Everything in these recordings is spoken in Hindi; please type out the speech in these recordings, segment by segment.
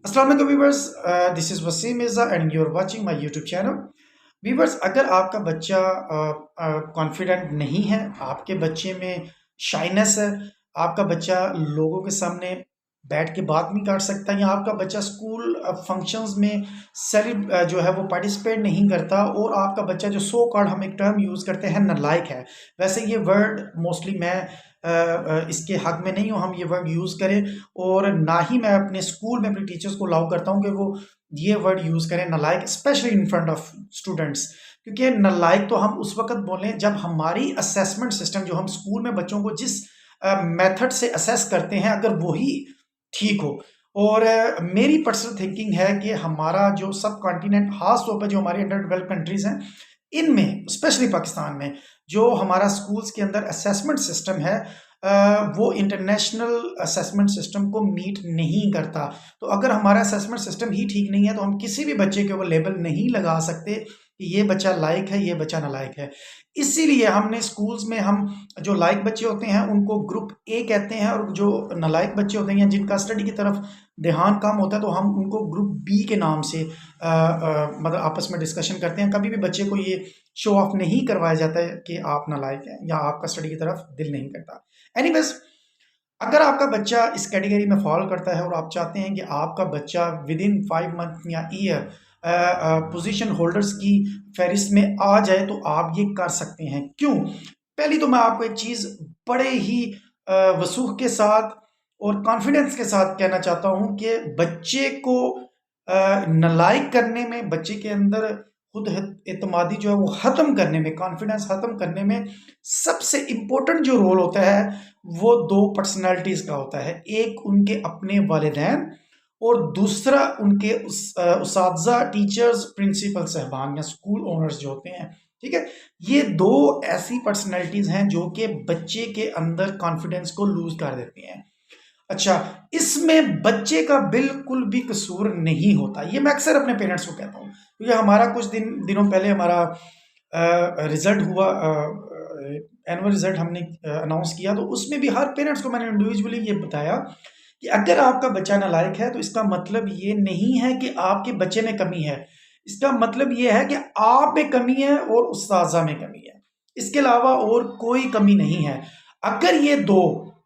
अस्सलाम वालेकुम viewers, this is Wasim Mirza and you are watching my YouTube channel. Viewers, अगर आपका बच्चा कॉन्फिडेंट नहीं है, आपके बच्चे में शाइनेस है, आपका बच्चा लोगों के सामने बैठ के बात नहीं कर सकता, या आपका बच्चा स्कूल फंक्शंस में जो है वो पार्टिसिपेट नहीं करता, और आपका बच्चा जो सो कॉल्ड हम एक टर्म यूज़ करते हैं नालायक है। वैसे ये वर्ड मोस्टली मैं इसके हक में नहीं हूँ हम ये वर्ड यूज़ करें, और ना ही मैं अपने स्कूल में अपने टीचर्स को अलाउ करता हूँ कि वो ये वर्ड यूज़ करें नालायक, specially in front of students. क्योंकि नालायक तो हम उस वक्त बोलें जब हमारी असेसमेंट सिस्टम, जो हम स्कूल में बच्चों को जिस मेथड से असेस करते हैं, अगर वही ठीक हो। और मेरी पर्सनल थिंकिंग है कि हमारा जो सब कॉन्टिनेंट, खास तौर पर जो हमारे अंडर डेवलप्ड कंट्रीज हैं, इनमें स्पेशली पाकिस्तान में जो हमारा स्कूल्स के अंदर असेसमेंट सिस्टम है, वो इंटरनेशनल असेसमेंट सिस्टम को मीट नहीं करता। तो अगर हमारा असेसमेंट सिस्टम ही ठीक नहीं है, तो हम किसी भी बच्चे के ऊपर लेबल नहीं लगा सकते कि ये बच्चा लायक है, ये बच्चा नालायक है। इसीलिए हमने स्कूल्स में, हम जो लायक बच्चे होते हैं उनको ग्रुप ए कहते हैं, और जो नालायक बच्चे होते हैं जिनका स्टडी की तरफ ध्यान कम होता है, तो हम उनको ग्रुप बी के नाम से मतलब आपस में डिस्कशन करते हैं। कभी भी बच्चे को ये शो ऑफ नहीं करवाया जाता है कि आप नालायक हैं या आपका स्टडी की तरफ दिल नहीं करता। एनीवेज, अगर आपका बच्चा इस कैटेगरी में फॉल करता है और आप चाहते हैं कि आपका बच्चा विद इन 5 मंथ या ईयर पोजीशन होल्डर्स की फहरिस्त में आ जाए, तो आप ये कर सकते हैं। क्यों? पहली तो मैं आपको एक चीज़ बड़े ही वसूख के साथ और कॉन्फिडेंस के साथ कहना चाहता हूं कि बच्चे को नालायक करने में, बच्चे के अंदर खुद एतमादी जो है वो ख़त्म करने में, कॉन्फिडेंस ख़त्म करने में सबसे इम्पोर्टेंट जो रोल होता है वो दो पर्सनालिटीज़ का होता है। एक उनके अपने वालिदैन, और दूसरा उनके उसातिज़ा, टीचर्स, प्रिंसिपल साहबान या स्कूल ओनर्स जो होते हैं। ठीक है, ये दो ऐसी पर्सनालिटीज़ हैं जो कि बच्चे के अंदर कॉन्फिडेंस को लूज़ कर देती हैं। अच्छा, इसमें बच्चे का बिल्कुल भी कसूर नहीं होता। ये मैं अक्सर अपने पेरेंट्स को कहता हूँ, क्योंकि हमारा कुछ दिनों पहले हमारा रिजल्ट हुआ, एनुअल रिजल्ट हमने अनाउंस किया, तो उसमें भी हर पेरेंट्स को मैंने इंडिविजुअली ये बताया कि अगर आपका बच्चा नालायक है, तो इसका मतलब ये नहीं है कि आपके बच्चे में कमी है। इसका मतलब ये है कि आप में कमी है और उस्ताज़ा में कमी है। इसके अलावा और कोई कमी नहीं है। अगर ये दो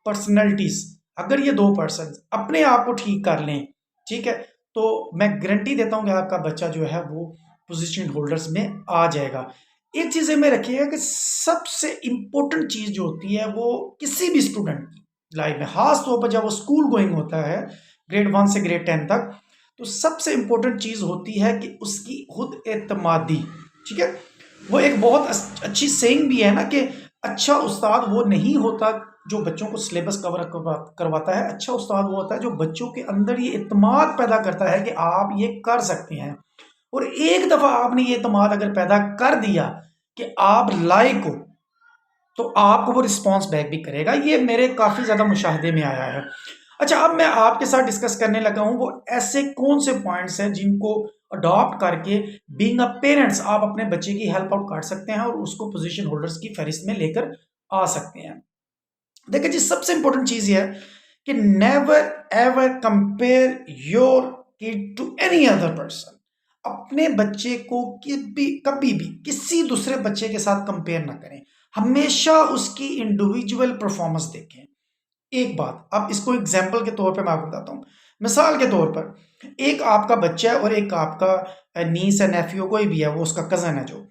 पर्सनैलिटीज़, अगर ये दो पर्सन अपने आप को ठीक कर लें, ठीक है, तो मैं गारंटी देता हूं कि आपका बच्चा जो है वो पोजीशन होल्डर्स में आ जाएगा। एक चीज़ में रखिएगा कि सबसे इंपॉर्टेंट चीज़ जो होती है वो किसी भी स्टूडेंट की लाइफ में, खास तौर पर जब वो स्कूल गोइंग होता है, ग्रेड 1 से ग्रेड 10 तक, तो सबसे इंपॉर्टेंट चीज़ होती है कि उसकी खुद एतमादी। ठीक है, वो एक बहुत अच्छी सेइंग भी है ना कि अच्छा उस्ताद वो नहीं होता जो बच्चों को सिलेबस कवर करवाता है। अच्छा उस्ताद वो होता है जो बच्चों के अंदर ये इत्मीनान पैदा करता है कि आप ये कर सकते हैं। और एक दफा आपने ये इत्मीनान अगर पैदा कर दिया कि आप लायक हो, तो आपको वो रिस्पॉन्स बैक भी करेगा। ये मेरे काफ़ी ज़्यादा मुशाहिदे में आया है। अच्छा, अब मैं आपके साथ डिस्कस करने लगा हूँ वो ऐसे कौन से पॉइंट्स हैं जिनको अडॉप्ट करके बीइंग अ पेरेंट्स आप अपने बच्चे की हेल्प आउट कर सकते हैं और उसको पोजीशन होल्डर्स की फहरिस्त में लेकर आ सकते हैं। देखिए जी, सबसे इंपॉर्टेंट चीज़ ये है कि never ever compare your kid to any other person. अपने बच्चे को कभी भी किसी दूसरे बच्चे के साथ कंपेयर ना करें। हमेशा उसकी इंडिविजुअल परफॉर्मेंस देखें। एक बात, अब इसको एग्जाम्पल के तौर पे मैं आपको बताता हूँ। मिसाल के तौर पर एक आपका बच्चा है और एक आपका नीस है, नेफ्यू, कोई भी है, वो उसका कज़न है जो।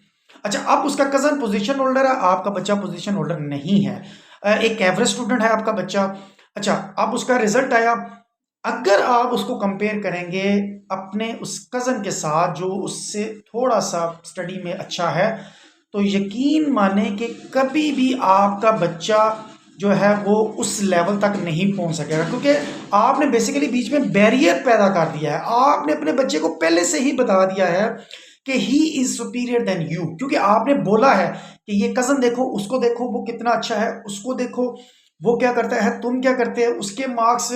अच्छा, अब उसका कज़न पोजीशन होल्डर है, आपका बच्चा पोजीशन होल्डर नहीं है। एक एवरेज स्टूडेंट है आपका बच्चा। अच्छा, अब उसका रिजल्ट आया। अगर आप उसको कंपेयर करेंगे अपने उस कज़न के साथ जो उससे थोड़ा सा स्टडी में अच्छा है, तो यकीन माने कि कभी भी आपका बच्चा जो है वो उस लेवल तक नहीं पहुंच सकेगा, क्योंकि आपने बेसिकली बीच में बैरियर पैदा कर दिया है। आपने अपने बच्चे को पहले से ही बता दिया है कि he is superior than you, क्योंकि आपने बोला है कि ये कज़न देखो, उसको देखो वो कितना अच्छा है, उसको देखो वो क्या करता है, तुम क्या करते हैं, उसके मार्क्स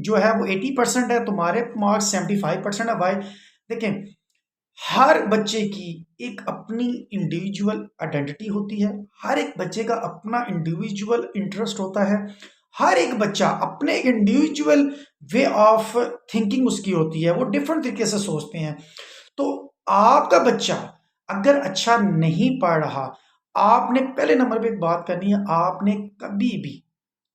जो है वो 80% है, तुम्हारे मार्क्स 75% है। भाई देखें, हर बच्चे की एक अपनी इंडिविजुअल आइडेंटिटी होती है, हर एक बच्चे का अपना इंडिविजुअल इंटरेस्ट होता है, हर एक बच्चा अपने एक इंडिविजुअल वे ऑफ थिंकिंग उसकी होती है, वो डिफरेंट तरीके से सोचते हैं। तो आपका बच्चा अगर अच्छा नहीं पढ़ रहा, आपने पहले नंबर पे एक बात करनी है, आपने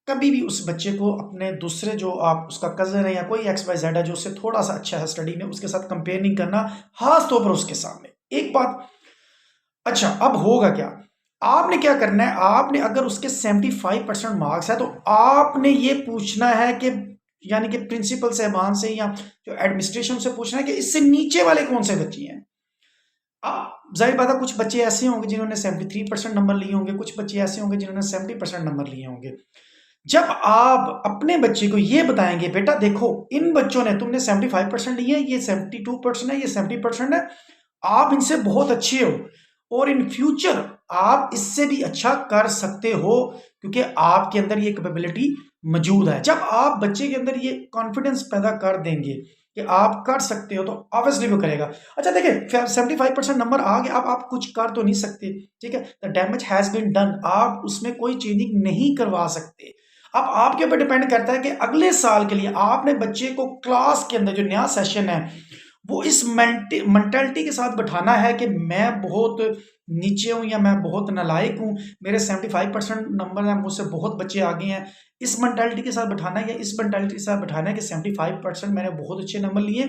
कभी भी उस बच्चे को अपने दूसरे जो आप उसका कज़न है या कोई एक्स वाई जेड है जो उससे थोड़ा सा अच्छा है स्टडी में, उसके साथ कंपेयर नहीं करना, खास तौर पर उसके सामने। एक बात, अच्छा अब होगा क्या, आपने क्या करना है, आपने अगर उसके 75% मार्क्स है तो आपने ये पूछना है कि यानी कि प्रिंसिपल साहबान से या जो एडमिनिस्ट्रेशन से पूछना है कि इससे नीचे वाले कौन से बच्चे हैं। जाहिर बात है कुछ बच्चे ऐसे होंगे जिन्होंने 73% नंबर लिए होंगे, कुछ बच्चे ऐसे होंगे जिन्होंने 70% नंबर लिए होंगे। जब आप अपने बच्चे को ये बताएंगे बेटा देखो इन बच्चों ने, तुमने 75% लिए, ये 72% है, ये 70% है, आप इनसे बहुत अच्छे हो और इन फ्यूचर आप इससे भी अच्छा कर सकते हो क्योंकि आपके अंदर ये कैपेबिलिटी मौजूद है। जब आप बच्चे के अंदर ये कॉन्फिडेंस पैदा कर देंगे कि आप कर सकते हो तो ऑब्वियसली वो करेगा। अच्छा देखिए 75% नंबर आ गया, अब आप कुछ कर तो नहीं सकते, ठीक है, the damage has been done, आप उसमें कोई चेंजिंग नहीं करवा सकते। अब आपके ऊपर डिपेंड करता है कि अगले साल के लिए आपने बच्चे को क्लास के अंदर जो नया सेशन है वो इस मेंटालिटी के साथ बैठाना है कि मैं बहुत नीचे हूं या मैं बहुत नालायक हूं, मेरे 75% नंबर हैं, मुझसे बहुत बच्चे आगे हैं। इस मेंटालिटी के साथ बैठाना है या इस मेंटालिटी के साथ बैठाना है कि 75% मैंने बहुत अच्छे नंबर लिए,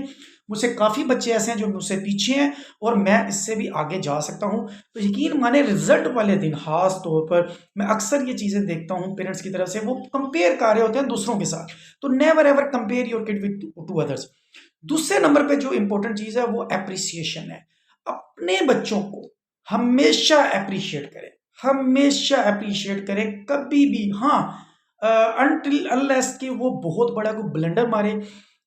मुझसे काफ़ी बच्चे ऐसे हैं जो मुझसे पीछे हैं और मैं इससे भी आगे जा सकता हूं। तो यकीन माने रिजल्ट वाले दिन खास तौर पर मैं अक्सर ये चीज़ें देखता हूं पेरेंट्स की तरफ से, वो कंपेयर कर रहे होते हैं दूसरों के साथ। तो never ever compare your kid with two others. दूसरे नंबर पे जो इंपॉर्टेंट चीज है वो एप्रिसिएशन है। अपने बच्चों को हमेशा अप्रिशिएट करें, हमेशा अप्रिशिएट करें, कभी भी। हाँ, अनटिल अनलेस कि वो बहुत बड़ा कोई ब्लंडर मारे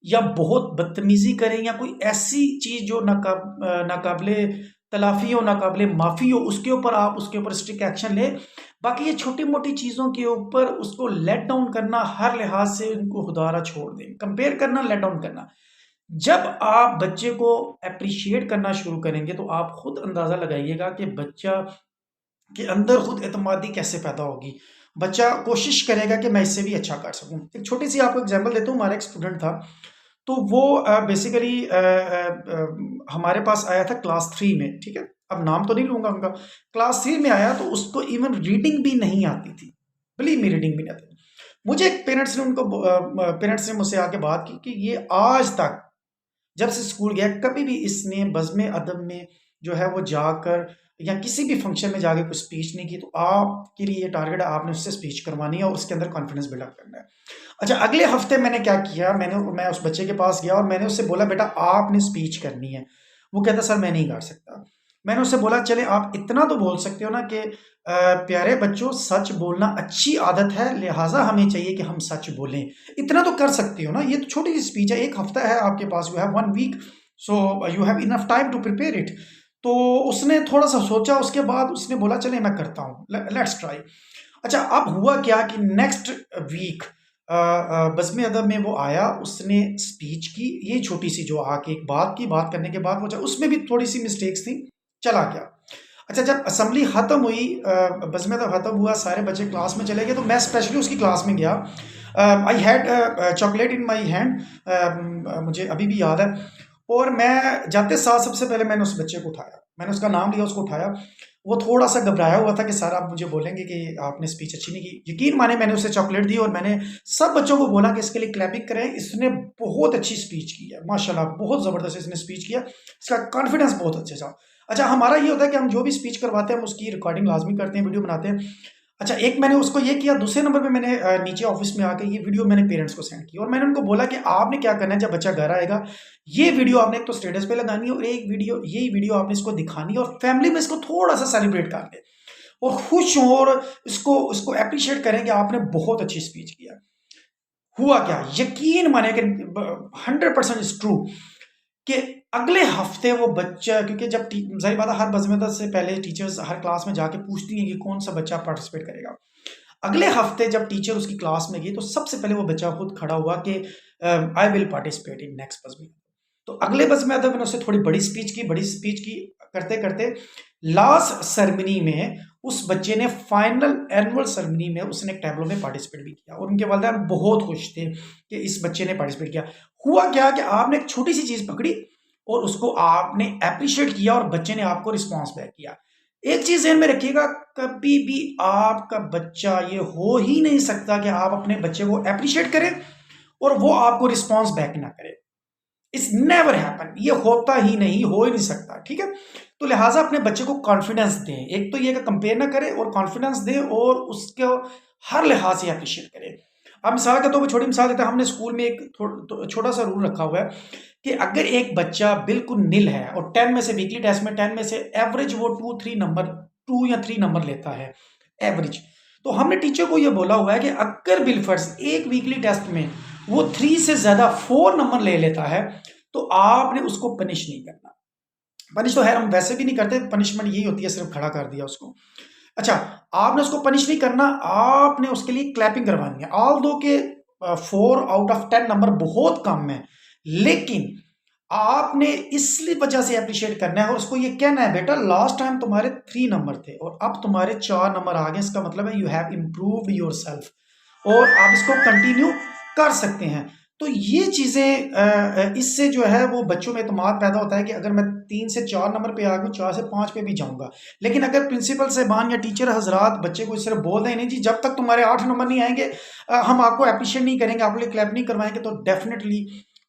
या बहुत बदतमीजी करें या कोई ऐसी चीज जो नाकाबले तलाफी हो, नाकाबले माफी हो, उसके ऊपर आप उसके ऊपर स्ट्रिक्ट एक्शन ले। बाकी ये छोटी मोटी चीजों के ऊपर उसको लेट डाउन करना, हर लिहाज से उनको खुदारा छोड़ दें, कंपेयर करना, लेट डाउन करना। जब आप बच्चे को एप्रिशिएट करना शुरू करेंगे तो आप खुद अंदाजा लगाइएगा कि बच्चा के अंदर खुद एतमादी कैसे पैदा होगी। बच्चा कोशिश करेगा कि मैं इससे भी अच्छा कर सकूं। एक छोटी सी आपको एग्जांपल देता हूँ, हमारा एक स्टूडेंट था, तो वो बेसिकली हमारे पास आया था क्लास 3 में, ठीक है, अब नाम तो नहीं लूंगा उनका। क्लास 3 में आया तो उसको इवन रीडिंग भी नहीं आती थी, बिलीव मी, रीडिंग भी नहीं आती थी। मुझे एक पेरेंट्स ने मुझसे आके बात की कि ये आज तक जब से स्कूल गया कभी भी इसने बज़्म अदब में जो है वो जाकर या किसी भी फंक्शन में जाके कुछ स्पीच नहीं की। तो आपके लिए ये टारगेट है, आपने उससे स्पीच करवानी है और उसके अंदर कॉन्फिडेंस बिल्डअप करना है। अच्छा अगले हफ्ते मैंने क्या किया, मैं उस बच्चे के पास गया और मैंने उससे बोला बेटा आपने स्पीच करनी है। वो कहता सर मैं नहीं कर सकता। मैंने उससे बोला चले आप इतना तो बोल सकते हो ना कि प्यारे बच्चों सच बोलना अच्छी आदत है, लिहाजा हमें चाहिए कि हम सच बोलें। इतना तो कर सकते हो ना, ये तो छोटी सी स्पीच है, एक हफ्ता है आपके पास, you have 1 week, so you have enough time to prepare इट। तो उसने थोड़ा सा सोचा, उसके बाद उसने बोला चले मैं करता हूँ, लेट्स ट्राई। अच्छा अब हुआ क्या कि नेक्स्ट वीक बज़्म अदब में वो आया, उसने स्पीच की, ये छोटी सी जो आके एक बात की, बात करने के बाद वो उसमें भी थोड़ी सी मिस्टेक्स थी, चला गया। अच्छा जब असेंबली ख़त्म हुई, बज़्म अदब ख़त्म हुआ, सारे बच्चे क्लास में चले गए, तो मैं स्पेशली उसकी क्लास में गया। I had chocolate in my hand, मुझे अभी भी याद है। और मैं जाते साथ सबसे पहले मैंने उस बच्चे को उठाया, मैंने उसका नाम लिया, उसको उठाया। वो थोड़ा सा घबराया हुआ था कि सर आप मुझे बोलेंगे कि आपने स्पीच अच्छी नहीं की। यकीन माने मैंने उसे चॉकलेट दी और मैंने सब बच्चों को बोला कि इसके लिए क्लैपिंग करें, इसने बहुत अच्छी स्पीच की है, माशाल्लाह बहुत ज़बरदस्त इसने स्पीच किया, इसका कॉन्फिडेंस बहुत अच्छे था। अच्छा हमारा ये होता है कि हम जो भी स्पीच करवाते हैं हम उसकी रिकॉर्डिंग लाजमी करते हैं, वीडियो बनाते हैं। अच्छा एक मैंने उसको ये किया, दूसरे नंबर पे मैंने नीचे ऑफिस में आके ये वीडियो मैंने पेरेंट्स को सेंड की और मैंने उनको बोला कि आपने क्या करना है, जब बच्चा घर आएगा ये वीडियो आपने एक तो स्टेटस पे लगानी है और एक वीडियो, यही वीडियो आपने इसको दिखानी है और फैमिली में इसको थोड़ा सा सेलिब्रेट कर ले और खुश हों और इसको अप्रिशिएट करें कि आपने बहुत अच्छी स्पीच किया। हुआ क्या, यकीन माने कि 100% इज ट्रू कि अगले हफ्ते वो बच्चा, क्योंकि जब जाहिर बात है हर बज़्म से पहले टीचर्स हर क्लास में जाके पूछती हैं कि कौन सा बच्चा पार्टिसिपेट करेगा। अगले हफ्ते जब टीचर उसकी क्लास में गई तो सबसे पहले वो बच्चा खुद खड़ा हुआ कि I will participate in next बज़्म। तो अगले बज़्म मैंने उससे थोड़ी बड़ी स्पीच की, करते करते लास्ट सेरेमनी में उस बच्चे ने फाइनल एनुअल सेरेमनी में उसने एक टैबलो में पार्टिसिपेट भी किया और उनके वालिदैन बहुत खुश थे कि इस बच्चे ने पार्टिसिपेट किया। हुआ क्या कि आपने एक छोटी सी चीज पकड़ी और उसको आपने एप्रिशिएट किया और बच्चे ने आपको रिस्पॉन्स बैक किया। एक चीज ध्यान में रखिएगा, कभी भी आपका बच्चा, ये हो ही नहीं सकता कि आप अपने बच्चे को एप्रिशिएट करें और वो आपको रिस्पॉन्स बैक ना करे। इट्स नेवर हैपन, ये होता ही नहीं, हो ही नहीं सकता, ठीक है। तो लिहाजा अपने बच्चे को कॉन्फिडेंस दें। एक तो ये कि कंपेयर ना करें और कॉन्फिडेंस दें और उसको हर लिहाज से अप्रिशिएट करें। अब मिसाल के तौर पर छोटी मिसाल देते हैं, हमने स्कूल में एक छोटा सा रूल रखा हुआ है कि अगर एक बच्चा बिल्कुल निल है और 10 में से वीकली टेस्ट में 10 में से एवरेज वो 2 या 3 नंबर लेता है एवरेज, तो हमने टीचर को ये बोला हुआ है कि अगर बिलफर्ज एक वीकली टेस्ट में वो 3 से ज्यादा 4 नंबर ले लेता है तो आपने उसको पनिश नहीं करना। पनिश तो खैर हम वैसे भी नहीं करते, पनिशमेंट यही होती है, सिर्फ खड़ा कर दिया उसको। अच्छा, आपने उसको पनिश नहीं करना, आपने उसके लिए क्लैपिंग करवानी है। ऑल दो के 4 आउट ऑफ 10 नंबर बहुत कम है, लेकिन आपने इसलिए वजह से अप्रिशिएट करना है और उसको ये कहना है, बेटा लास्ट टाइम तुम्हारे 3 नंबर थे और अब तुम्हारे 4 नंबर आ गए, इसका मतलब है यू हैव इम्प्रूव्ड योरसेल्फ और आप इसको कंटिन्यू कर सकते हैं। तो ये चीज़ें इससे जो है वो बच्चों में एतमाद पैदा होता है कि अगर मैं 3 से 4 नंबर पे आ गया, 4 से 5 पे भी जाऊंगा। लेकिन अगर प्रिंसिपल साहबान या टीचर हजरात बच्चे को सिर्फ बोल दें, नहीं जी जब तक तुम्हारे 8 नंबर नहीं आएंगे हम आपको अप्रिशिएट नहीं करेंगे, आपके लिए क्लैप नहीं करवाएंगे, तो डेफिनेटली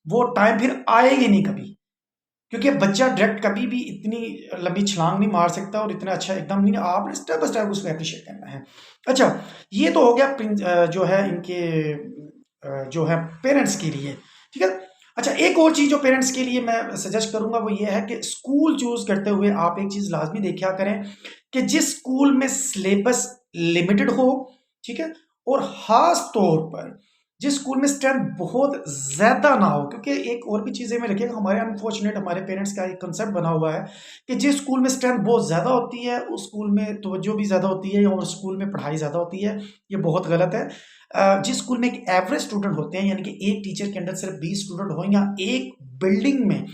वो टाइम फिर आएगी नहीं कभी। क्योंकि बच्चा डायरेक्ट कभी भी इतनी लंबी छलांग नहीं मार सकता और इतना अच्छा एकदम नहीं, आपने स्टेप बाय स्टेप उसको अप्रिशिएट करना है। अच्छा, ये तो हो गया जो है इनके जो है पेरेंट्स के लिए, ठीक है। अच्छा, एक और चीज़ जो पेरेंट्स के लिए मैं सजेस्ट करूंगा वो ये है कि स्कूल चूज करते हुए आप एक चीज़ लाजमी देखा करें कि जिस स्कूल में सिलेबस लिमिटेड हो, ठीक है, और खास तौर पर जिस स्कूल में स्ट्रेंथ बहुत ज़्यादा ना हो। क्योंकि एक और भी चीज़ें में रखिएगा, हमारे अनफॉर्चुनेट हमारे पेरेंट्स का एक कंसेप्ट बना हुआ है कि जिस स्कूल में स्ट्रेंथ बहुत ज़्यादा होती है उस स्कूल में तवज्जो भी ज़्यादा होती है और स्कूल में पढ़ाई ज़्यादा होती है। ये बहुत गलत है। जिस स्कूल में एक एवरेज स्टूडेंट होते हैं, यानी कि एक टीचर के अंदर सिर्फ 20 स्टूडेंट हो या एक बिल्डिंग में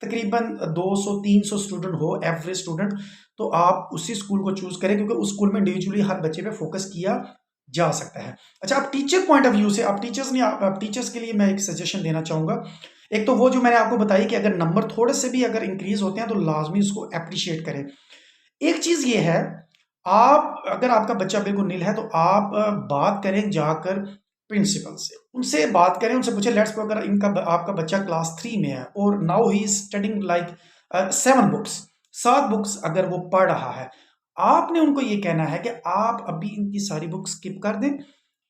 तकरीबन 200-300 स्टूडेंट हो एवरेज स्टूडेंट, तो आप उसी स्कूल को चूज करें क्योंकि उस स्कूल में इंडिविजुअली हर बच्चे पे फोकस किया जा सकता है। अच्छा, आप टीचर पॉइंट ऑफ व्यू से, आप टीचर्स के लिए मैं एक सजेशन देना चाहूंगा। एक तो वो जो मैंने आपको बताई कि अगर नंबर थोड़े से भी अगर इंक्रीज होते हैं तो लाजमी उसको अप्रिशिएट करें। एक चीज ये है, आप अगर आपका बच्चा बिल्कुल नील है तो आप बात करें जाकर प्रिंसिपल से, उनसे बात करें, उनसे पूछे लेट्स अगर इनका आपका बच्चा क्लास 3 में है और now he is studying like 7 books, 7 books अगर वो पढ़ रहा है, आपने उनको ये कहना है कि आप अभी इनकी सारी बुक स्किप कर दें,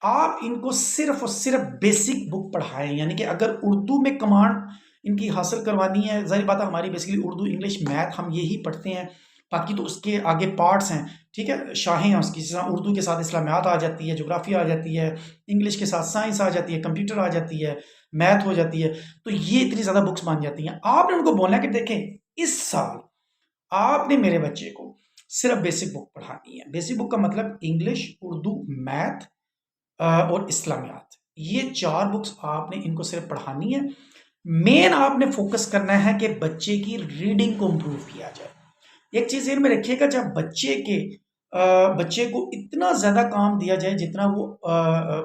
आप इनको सिर्फ और सिर्फ बेसिक बुक पढ़ाएं। यानी कि अगर उर्दू में कमांड इनकी हासिल करवानी है, जाहिर बात है हमारी बेसिकली उर्दू इंग्लिश मैथ हम यही पढ़ते हैं, बाकी तो उसके आगे पार्ट्स हैं, ठीक है, शाखें हैं उसकी, जैसे उर्दू के साथ इस्लामियात आ जाती है, जोग्राफी आ जाती है, इंग्लिश के साथ साइंस आ जाती है, कंप्यूटर आ जाती है, मैथ हो जाती है, तो ये इतनी ज़्यादा बुक्स बन जाती हैं। आपने उनको बोलना है कि देखें इस साल आपने मेरे बच्चे को सिर्फ बेसिक बुक पढ़ानी है। बेसिक बुक का मतलब इंग्लिश, उर्दू, मैथ और इस्लामियात, ये 4 बुक्स आपने इनको सिर्फ पढ़ानी है। मेन आपने फोकस करना है कि बच्चे की रीडिंग को इम्प्रूव किया जाए। एक चीज़ में रखिएगा, जब बच्चे को इतना ज़्यादा काम दिया जाए जितना वो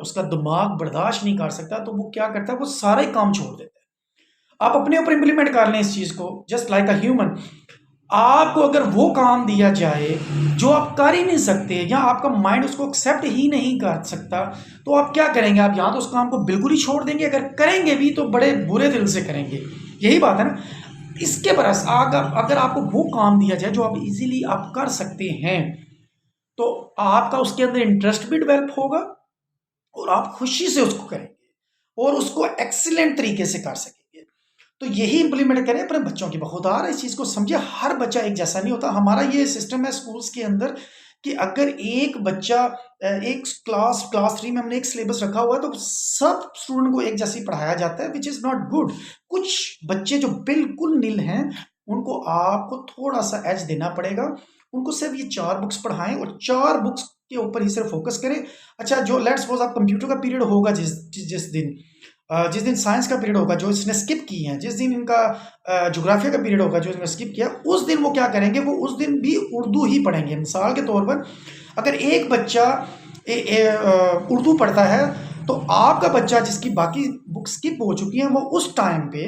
उसका दिमाग बर्दाश्त नहीं कर सकता, तो वो क्या करता है, वो सारा ही काम छोड़ देता है। आप अपने ऊपर इम्प्लीमेंट कर लें इस चीज़ को, जस्ट लाइक अ ह्यूमन। आपको अगर वो काम दिया जाए जो आप कर ही नहीं सकते या आपका माइंड उसको एक्सेप्ट ही नहीं कर सकता, तो आप क्या करेंगे, आप यहाँ तो उस काम को बिल्कुल ही छोड़ देंगे, अगर करेंगे भी तो बड़े बुरे दिल से करेंगे। यही बात है ना। इसके बरस अगर आपको वो काम दिया जाए जो आप इजीली आप कर सकते हैं, तो आपका उसके अंदर इंटरेस्ट भी डेवलप होगा और आप खुशी से उसको करेंगे और उसको एक्सीलेंट तरीके से कर सकेंगे। तो यही इंप्लीमेंट करें अपने बच्चों की बखुदार, इस चीज़ को समझे। हर बच्चा एक जैसा नहीं होता। हमारा ये सिस्टम है स्कूल्स के अंदर कि अगर एक बच्चा एक क्लास 3 में हमने एक सिलेबस रखा हुआ है तो सब स्टूडेंट को एक जैसे ही पढ़ाया जाता है, विच इज़ नॉट गुड। कुछ बच्चे जो बिल्कुल नील हैं उनको आपको थोड़ा सा एज देना पड़ेगा, उनको सिर्फ ये 4 बुक्स पढ़ाएं और 4 बुक्स के ऊपर ही सिर्फ फोकस करें। अच्छा, जो लेट्स सपोज आप कंप्यूटर का पीरियड होगा जिस दिन जिस दिन साइंस का पीरियड होगा जो इसने स्किप की है, जिस दिन इनका ज्योग्राफी का पीरियड होगा जो इसने स्किप किया, उस दिन वो क्या करेंगे, वो उस दिन भी उर्दू ही पढ़ेंगे। मिसाल के तौर पर अगर एक बच्चा उर्दू पढ़ता है तो आपका बच्चा जिसकी बाकी बुक स्किप हो चुकी हैं वो उस टाइम पे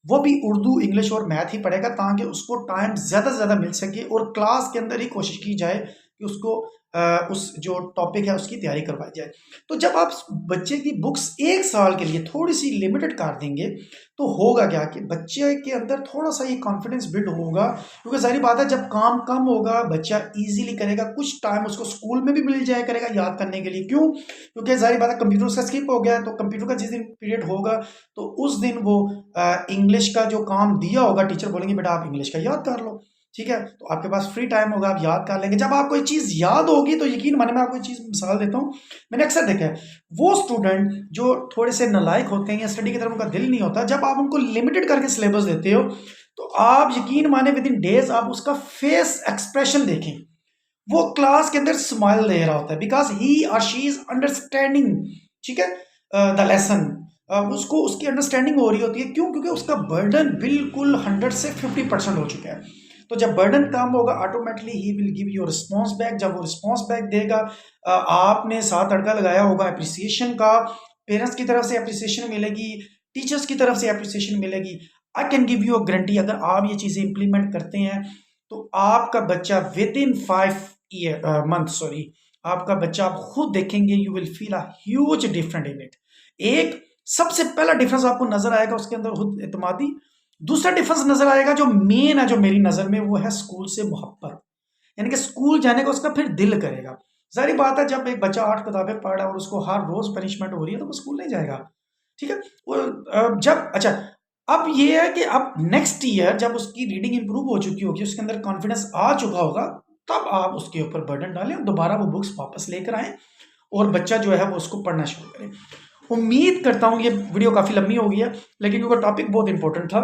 वो भी उर्दू, इंग्लिश और मैथ ही पढ़ेगा, ताकि उसको टाइम ज़्यादा से ज़्यादा मिल सके और क्लास के अंदर ही कोशिश की जाए कि उसको उस जो टॉपिक है उसकी तैयारी करवाई जाए। तो जब आप बच्चे की बुक्स 1 साल के लिए थोड़ी-सी लिमिटेड कर देंगे, तो होगा क्या कि बच्चे के अंदर थोड़ा-सा ये कॉन्फिडेंस बिल्ड होगा, क्योंकि ज़ाहिर बात है जब काम कम होगा, बच्चा ईज़िली करेगा, कुछ टाइम उसको स्कूल में भी मिल जाया करेगा याद करने के लिए। क्यों? क्योंकि ज़ाहिर बात है कंप्यूटर उसका स्किप हो गया है, तो कंप्यूटर का जिस दिन पीरियड होगा, तो उस दिन वो इंग्लिश का जो काम दिया होगा, टीचर बोलेंगे बेटा आप इंग्लिश का याद कर लो, ठीक है? तो आपके पास फ्री टाइम होगा, आप याद कर लेंगे। जब आपको कोई चीज़ याद होगी तो यकीन माने, मैं आपको एक चीज़ मिसाल देता हूँ, मैंने अक्सर देखा है, वो स्टूडेंट जो थोड़े से नालायक होते हैं या स्टडी की तरफ उनका दिल नहीं होता, जब आप उनको लिमिटेड करके सिलेबस देते हो, तो आप यकीन माने विद इन डेज़ आप उसका फेस एक्सप्रेशन देखें, वो क्लास के अंदर स्माइल दे रहा होता है, बिकॉज़ ही और शी इज़ अंडरस्टैंडिंग, ठीक है? द लेसन उसको उसकी अंडरस्टैंडिंग हो रही होती है। क्यों? क्योंकि उसका बर्डन बिल्कुल 100 से 50% हो चुका है। तो जब बर्डन कम होगा automatically he will give you response back. जब वो रिस्पॉन्स बैक देगा, आपने साथ तड़का लगाया होगा एप्रिसिएशन का, पेरेंट्स की तरफ से एप्रिसिएशन मिलेगी, टीचर्स की तरफ से एप्रिसिएशन मिलेगी। I can give you a guarantee, अगर आप ये चीज़ें इंप्लीमेंट करते हैं तो आपका बच्चा विद इन 5 मंथ आपका बच्चा, आप खुद देखेंगे, you will feel a huge different in it. एक सबसे पहला डिफरेंस आपको नजर आएगा उसके अंदर खुद एतमादी। दूसरा डिफरेंस नजर आएगा जो मेन है, जो मेरी नजर में, वो है स्कूल से मोहब्बत, यानी कि स्कूल जाने का उसका फिर दिल करेगा। जाहिर बात है जब एक बच्चा 8 किताबें पढ़ रहा है और उसको हर रोज पनिशमेंट हो रही है तो वो स्कूल नहीं जाएगा, ठीक है? और जब अच्छा, अब ये है कि अब नेक्स्ट ईयर जब उसकी रीडिंग इंप्रूव हो चुकी होगी, उसके अंदर कॉन्फिडेंस आ चुका होगा, तब आप उसके ऊपर बर्डन डालें और दोबारा वो बुक्स वापस लेकर आएँ और बच्चा जो है वो उसको पढ़ना शुरू करे। उम्मीद करता हूँ ये वीडियो काफ़ी लंबी हो गई है, लेकिन क्योंकि टॉपिक बहुत इंपॉर्टेंट था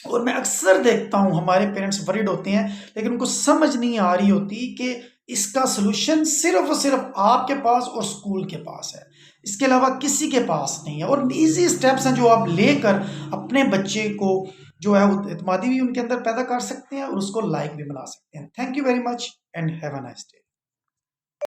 और मैं अक्सर देखता हूँ हमारे पेरेंट्स वरीड होते हैं, लेकिन उनको समझ नहीं आ रही होती कि इसका सलूशन सिर्फ और सिर्फ आपके पास और स्कूल के पास है, इसके अलावा किसी के पास नहीं है। और इजी स्टेप्स हैं जो आप लेकर अपने बच्चे को जो है वो एतमादी भी उनके अंदर पैदा कर सकते हैं और उसको लाइक भी बना सकते हैं। Thank you very much and have a nice day.